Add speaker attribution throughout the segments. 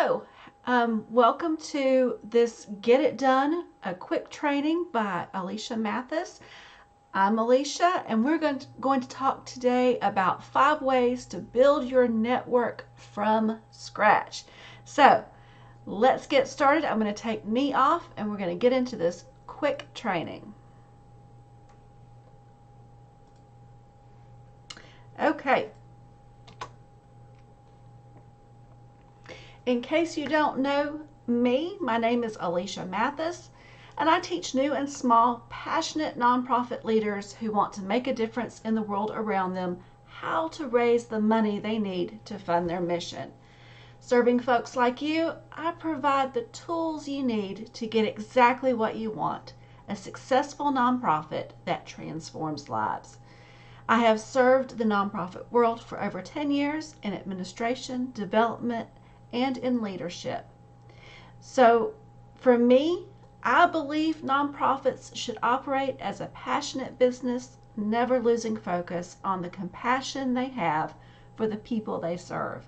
Speaker 1: Hello, welcome to this Get It Done, a quick training by Alicia Mathis. I'm Alicia, and we're going to talk today about 5 ways to build your network from scratch. So let's get started. I'm going to take me off, and we're going to get into this quick training. Okay. In case you don't know me, my name is Alicia Mathis, and I teach new and small, passionate nonprofit leaders who want to make a difference in the world around them how to raise the money they need to fund their mission. Serving folks like you, I provide the tools you need to get exactly what you want, a successful nonprofit that transforms lives. I have served the nonprofit world for over 10 years in administration, development, and in leadership. So for me, I believe nonprofits should operate as a passionate business, never losing focus on the compassion they have for the people they serve.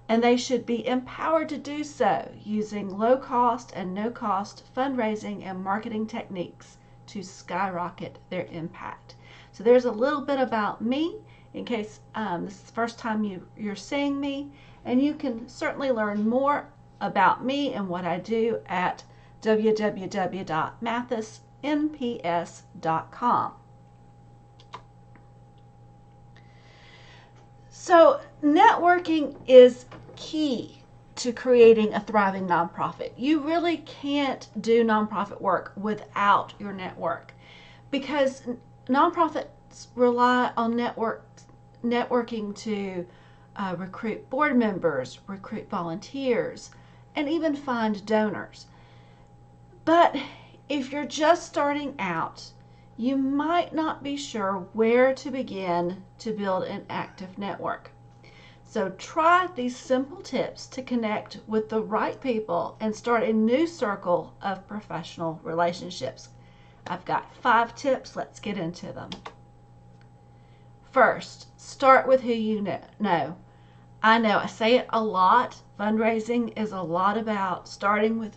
Speaker 1: And they should be empowered to do so using low cost and no cost fundraising and marketing techniques to skyrocket their impact. So there's a little bit about me in case this is the first time you're seeing me. And you can certainly learn more about me and what I do at www.mathisnps.com. So networking is key to creating a thriving nonprofit. You really can't do nonprofit work without your network because nonprofits rely on networking to recruit board members, recruit volunteers, and even find donors. But if you're just starting out, you might not be sure where to begin to build an active network. So try these simple tips to connect with the right people and start a new circle of professional relationships. I've got 5 tips. Let's get into them. First, start with who you know. I know I say it a lot. Fundraising is a lot about starting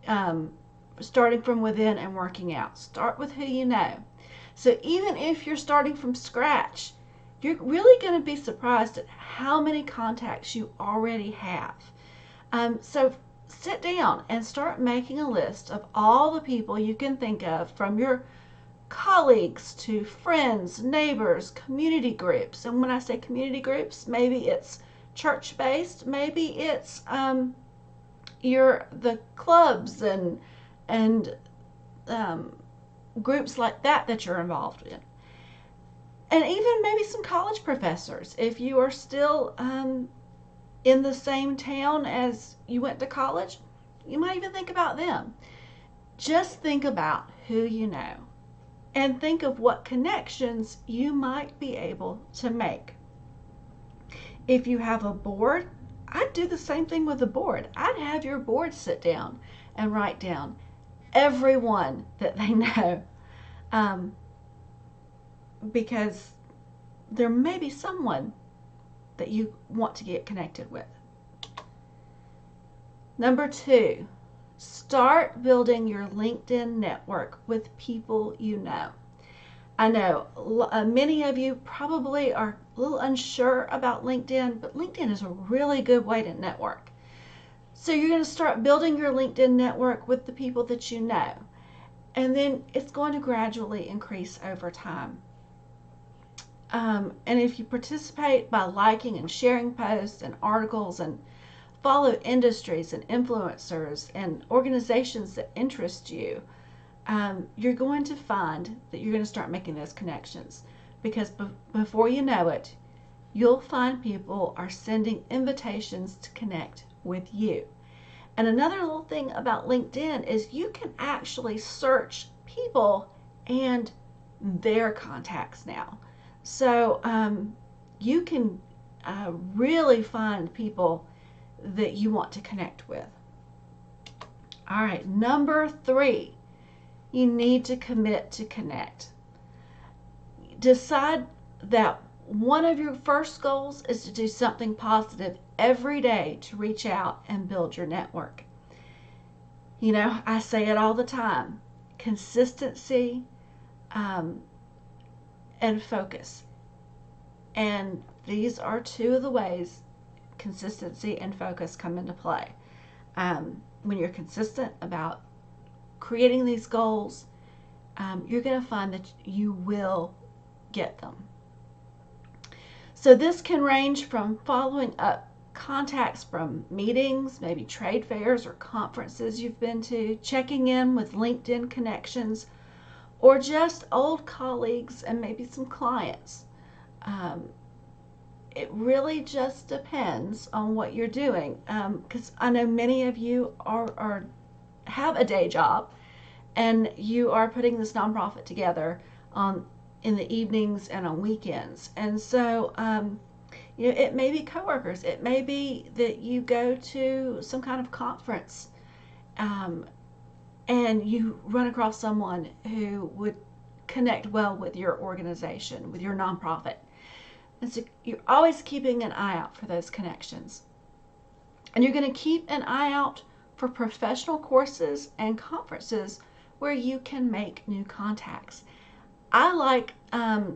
Speaker 1: from within and working out. Start with who you know. So even if you're starting from scratch, you're really going to be surprised at how many contacts you already have. So sit down and start making a list of all the people you can think of, from your colleagues to friends, neighbors, community groups. And when I say community groups, maybe it's church-based, maybe it's the clubs and groups like that you're involved in, and even maybe some college professors if you are still in the same town as you went to college. You might even think about them. Just think about who you know and think of what connections you might be able to make. If you have a board, I'd do the same thing with the board. I'd have your board sit down and write down everyone that they know, because there may be someone that you want to get connected with. Number 2, start building your LinkedIn network with people you know. I know many of you probably are a little unsure about LinkedIn, but LinkedIn is a really good way to network. So you're going to start building your LinkedIn network with the people that you know, and then it's going to gradually increase over time. And if you participate by liking and sharing posts and articles and follow industries and influencers and organizations that interest you, you're going to find that you're going to start making those connections, because before you know it, you'll find people are sending invitations to connect with you. And another little thing about LinkedIn is you can actually search people and their contacts now. So you can really find people that you want to connect with. All right, number 3. You need to commit to connect. Decide that one of your first goals is to do something positive every day to reach out and build your network. You know, I say it all the time, consistency and focus. And these are two of the ways consistency and focus come into play. When you're consistent about creating these goals, you're going to find that you will get them. So this can range from following up contacts from meetings, maybe trade fairs or conferences you've been to, checking in with LinkedIn connections, or just old colleagues and maybe some clients. It really just depends on what you're doing, because I know many of you have a day job and you are putting this nonprofit together in the evenings and on weekends. And so you know, it may be coworkers, it may be that you go to some kind of conference and you run across someone who would connect well with your organization, with your nonprofit. And so you're always keeping an eye out for those connections. And you're going to keep an eye out for professional courses and conferences where you can make new contacts. I like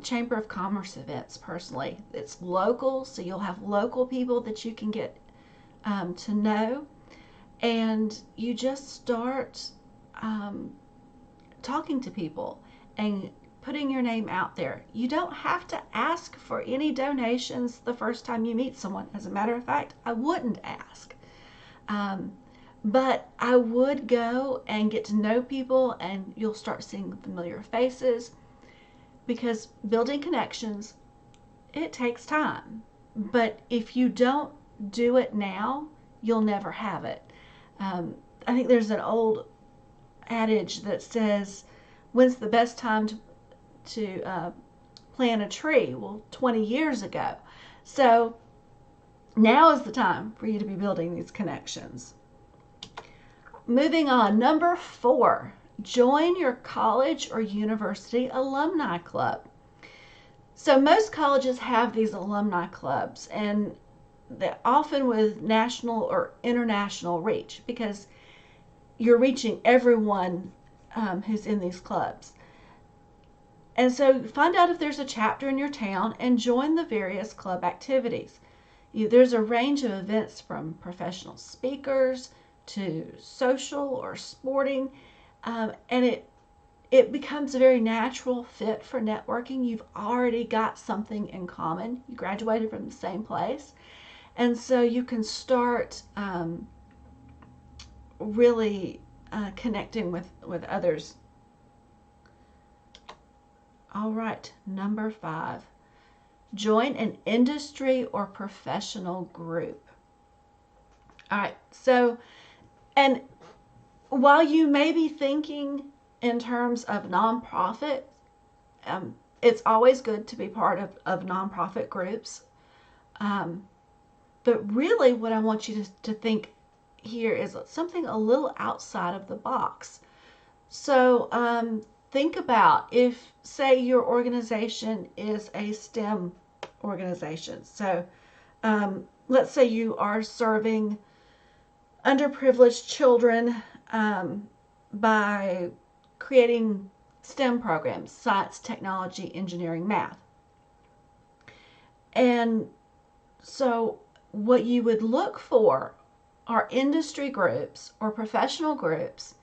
Speaker 1: Chamber of Commerce events personally. It's local, so you'll have local people that you can get to know. And you just start talking to people and putting your name out there. You don't have to ask for any donations the first time you meet someone. As a matter of fact, I wouldn't ask. But I would go and get to know people, and you'll start seeing familiar faces, because building connections, it takes time. But if you don't do it now, you'll never have it. I think there's an old adage that says, when's the best time to plant a tree? Well, 20 years ago. So now is the time for you to be building these connections. Moving on, number 4, join your college or university alumni club. So most colleges have these alumni clubs, and they're often with national or international reach, because you're reaching everyone who's in these clubs. And so find out if there's a chapter in your town and join the various club activities. There's a range of events from professional speakers to social or sporting, and it becomes a very natural fit for networking. You've already got something in common. You graduated from the same place, and so you can start really connecting with others. All right, number 5, join an industry or professional group. All right, so, and while you may be thinking in terms of nonprofit, it's always good to be part of nonprofit groups. But really what I want you to think here is something a little outside of the box. So think about if, say, your organization is a STEM organization. So let's say you are serving underprivileged children by creating STEM programs, science, technology, engineering, math. And so what you would look for are industry groups or professional groups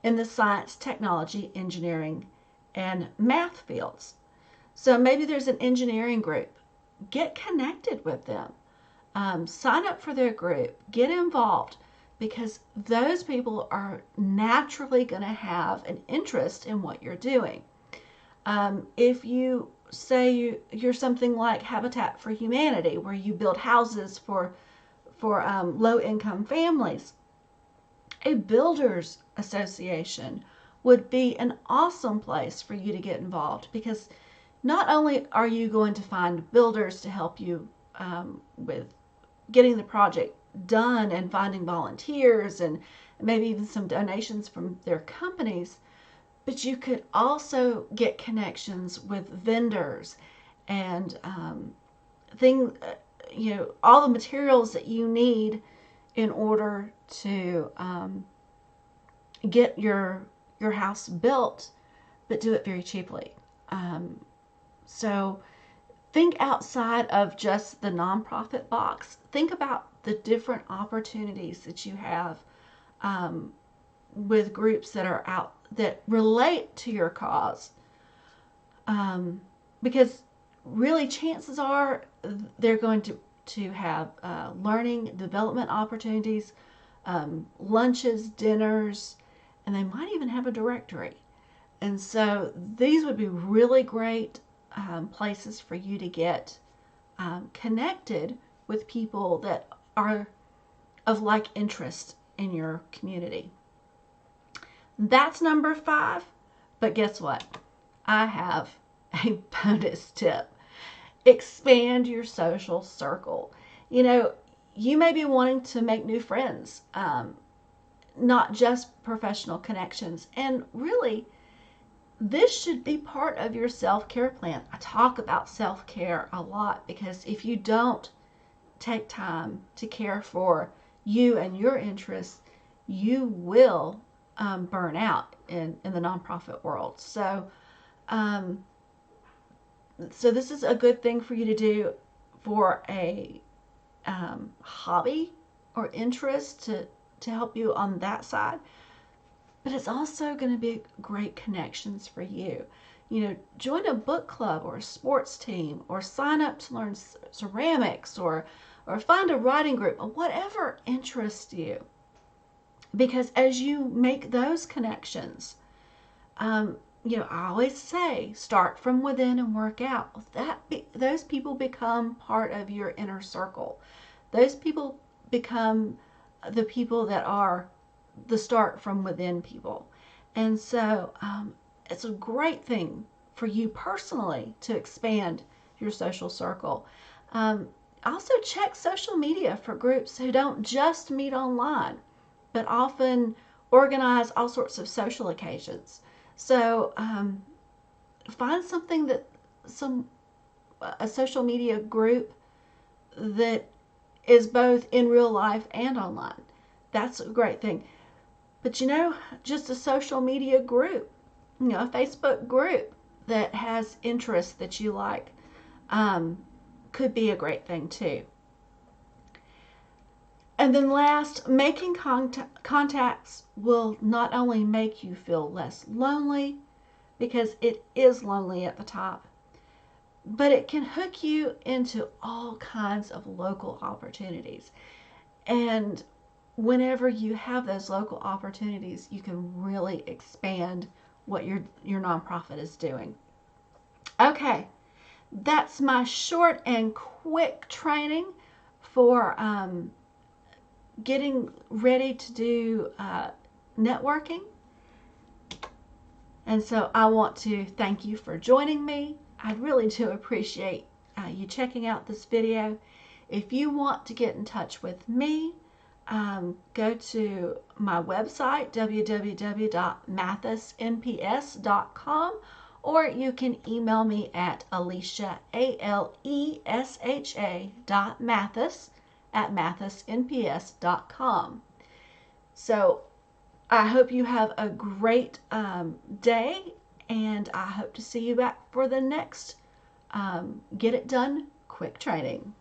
Speaker 1: in the science, technology, engineering, and math fields. So maybe there's an engineering group. Get connected with them. Sign up for their group. Get involved, because those people are naturally going to have an interest in what you're doing. If you say you're something like Habitat for Humanity, where you build houses for low-income families, a builders association would be an awesome place for you to get involved, because not only are you going to find builders to help you with getting the project done and finding volunteers and maybe even some donations from their companies, but you could also get connections with vendors and all the materials that you need in order to get your house built, but do it very cheaply. So think outside of just the nonprofit box. Think about the different opportunities that you have with groups that are out that relate to your cause. Because really, chances are they're going to have learning development opportunities, lunches, dinners, and they might even have a directory. And so these would be really great places for you to get connected with people that are of like interest in your community. That's number 5. But guess what? I have a bonus tip. Expand your social circle. You may be wanting to make new friends, not just professional connections. And really, this should be part of your self-care plan. I talk about self-care a lot because if you don't take time to care for you and your interests, you will burn out in the nonprofit world. So this is a good thing for you to do for a hobby or interest to help you on that side. But it's also going to be great connections for you. Join a book club or a sports team, or sign up to learn ceramics, or find a writing group, or whatever interests you. Because as you make those connections, I always say, start from within and work out. Those people become part of your inner circle. Those people become the people that are the start from within people. And so it's a great thing for you personally to expand your social circle. Also check social media for groups who don't just meet online, but often organize all sorts of social occasions. So find something a social media group that is both in real life and online. That's a great thing. But just a social media group, a Facebook group that has interests that you like, could be a great thing too. And then last, making contacts will not only make you feel less lonely, because it is lonely at the top, but it can hook you into all kinds of local opportunities. And whenever you have those local opportunities, you can really expand what your nonprofit is doing. Okay, that's my short and quick training for getting ready to do networking. And so I want to thank you for joining me. I really do appreciate you checking out this video. If you want to get in touch with me, go to my website, www.mathisnps.com, or you can email me at Alesha, alesha.mathis@mathisnps.com. So I hope you have a great day, and I hope to see you back for the next Get It Done quick training.